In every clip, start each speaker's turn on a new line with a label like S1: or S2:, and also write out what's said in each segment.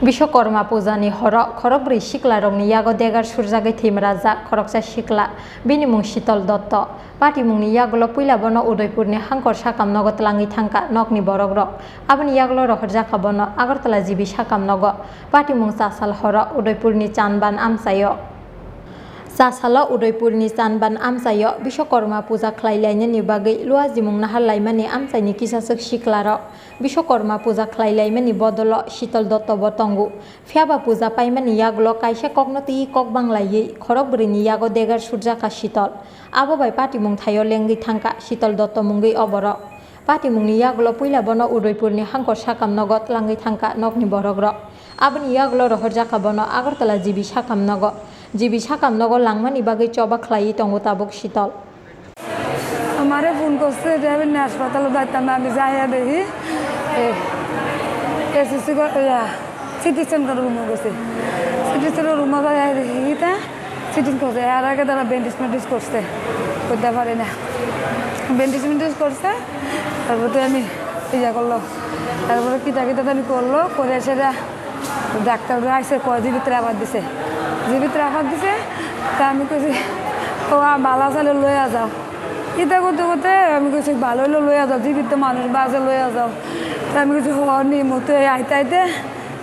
S1: বিশ্বকর্মা পূজানি খরগব্रै সিকলারংনি ইয়াগো দেগার সুরজাগै থিমরাজা খরকসা সিকলা বিনি মুং শীতল দত্ত পাটি মুংনি ইয়াগুলো পুইলাবনো উদয়পুরনি হাঙ্কর সাকাম নগদ লাঙ্গি thangka নকনি বরগ rock আবনি ইয়াগুলো রহর জাকাবনো Agartala GB succumb নগ পাটি মুং চাসাল হর উদয়পুরনি চানবান আমসায় চাসালা উদয়পুরনি চানবান আমসাय বিশ্বকর্মা পূজা ख्लायलायनायनि बागै लुआजिमुं नाहारलायमानि आमसायनि किसासक सिख्लार বিশ্বকর্মা পূজা ख्लायलायमानि बदल शीतल दत्त बतंगु फियाबा पূজা पाइमानि यागलो कायसे कगनति कक बांगलायै खरगब्रैनि यागो देगार सुरजाका शीतल आबोबाय पाटिमुं थायो लेंगै थांका शीतल दत्त मुंगै अबर पाटिमुंनि यागलो पुइलाबनो उदयपुरनि हांकर साकाम नगद लांगै थांका नकनि बरग्र आबनि यागलो रहर जाकाबनो আগরতলা জিবি साकाम नग জিবি সাকাম নগর লাংমানি বাগै চবা খ্লাই তঙ্গ তাবক শীতল
S2: আমারে ফোন করছে যাবেন না হাসপাতালে যাইতাম আমি যাইয়া দেখি এসএসসি সিটি সেন্টার রুমে গেছে সিটি সেন্টার রুমে যাইয়া দেখি তা সিটিং করছে আর আগে তারা ব্যান্ডেজ ম্যান্ডেজ করছে করতে পারে না ব্যান্ডেজ ম্যান্ডেজ করছে তারপরে আমি ইয়া করলো তারপরে কিতা কিতা আমি করলো করে সেটা ডাক্তাররা আইসে কয়দিন ভিতরে আবার দিছে ভিতরে আবার দিছে তা আমি কইছি ও বালা চালে লইয়া যাও ইটা করতে করতে আমি কইছি ভালো হইলে লইয়া যাও জীবিত মানুষ বাজে লইয়া যাও তা আমি কইছি হনি মতো আইতে আইতে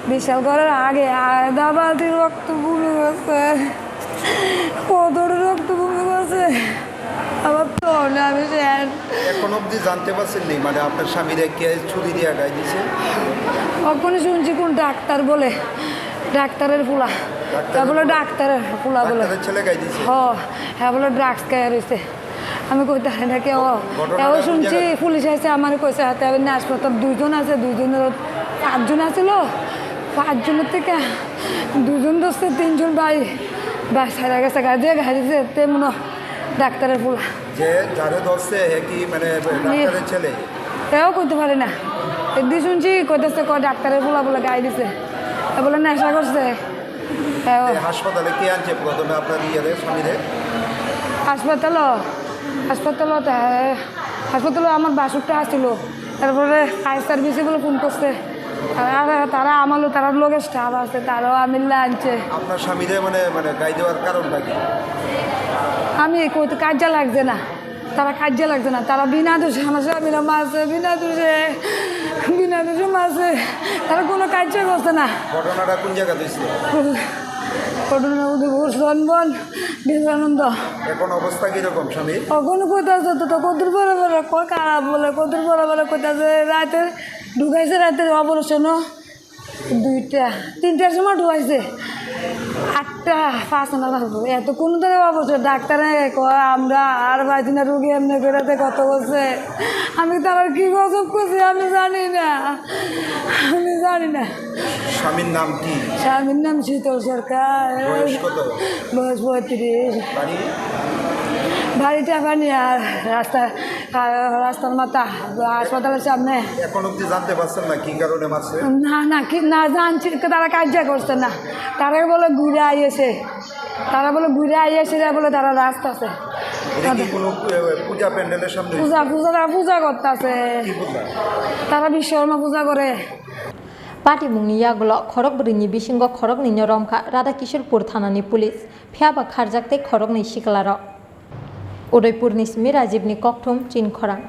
S2: বিশাল করার আগে আধা বালতি রক্ত বমি গেছে কতটা রক্ত বমি গেছে আবার তো আমি
S3: এখন অবধি জানতে পারছেন মানে আপনার স্বামীরা কে ছুরি দিয়ে গাই দিছে
S2: ওখানে শুনছি কোন ডাক্তার বলে ডাক্তারের ফুলা তা বলে ডাক্তারের ফুলা বলে
S3: ছেলে গাই দিছে
S2: হ্যাঁ বলে ড্রাগস খাই রয়েছে আমি কইতে না কেউ এও শুনছি পুলিশ আসছে আমার কইছে হাতে না হাসপাতাল দুজন আছে দুজনের 5 জন আছিল 5 জনের থেকে 2 জন ধরছে 3 জন ভাই সারা গেছে গাড়ি গাড়িছে তেমন ডাক্তারের ফুলা
S3: যে যারে ধরছে হে কি মানে ডাক্তারের ছেলে
S2: এও কইতে পারে না একদিন শুনছি কইতেছে ডাক্তারের ফুলা বলে গাই দিছে বলে নেশা করছে
S3: হাসপাতালে কে আনছে প্রথমে আপনার ইয়ে স্বামীরে
S2: হাসপাতালে আমার বাসুরটা আসছিল তারপরে ফায়ার সার্ভিসে বলে ফোন করছে তারা আমারও তার লোকের স্টাফ আছে তারাও আমিল্লা আনছে
S3: আপনার স্বামীরে মানে গাই দেওয়ার কারণটা কি
S2: আমি কইতে কাজে লাগছে না তারা কাজে লাগছে না তারা বিনা দোষে আমার স্বামীরা মারছে বিনা দোষে মারছে তারা কোনো কাজে করছে না
S3: ঘটনাটা কোন জায়গা দিয়েছিল
S2: ঘটনা উদয়পুর সনবন বিবেকানন্দ
S3: এখন অবস্থা কিরকম স্বামী
S2: কখনো কোথাছে তো কদুর বড় বড় খারাপ বলে কদুর বড় বড় কোথাছে রাতে ঢুকাইছে রাতের অপারেশনও 3টার সময় ঢুকাইছে 8টা 5 এত কোনো ধরনের অবস্থা ডাক্তারে আমরা আর পাইছি না রুগী এমনি করে কত বলছে আমি তারা কি গজব করছি আমি জানি না
S3: স্বামীর নাম কি
S2: স্বামীর নাম শীতল সরকার বয়স 35 বাড়িটা পানি আর রাস্তার মাথা হাসপাতালের সামনে
S3: এখন অব্দি জানতে পারছেন না কি কারণে মারছে
S2: না জানছি তারা কাজ করছে না তারা বলে ঘুরে আইয়েছে বলে তারা রাস্তা আছে
S3: পূজা প্যান্ডেলের সামনে
S2: পূজা করতেছে তারা বিশ্বকর্মা পূজা করে
S1: पाटिमुंनि यागुलो खरगब्रैनि बिसिंग खरगनि रमखा राधा किशोरपुर थानानि पुलिस फियाबा खारजाकते खरगनि सिकलार उदयपुरनि सिमी राजीवनि ककथुम चिनखरां।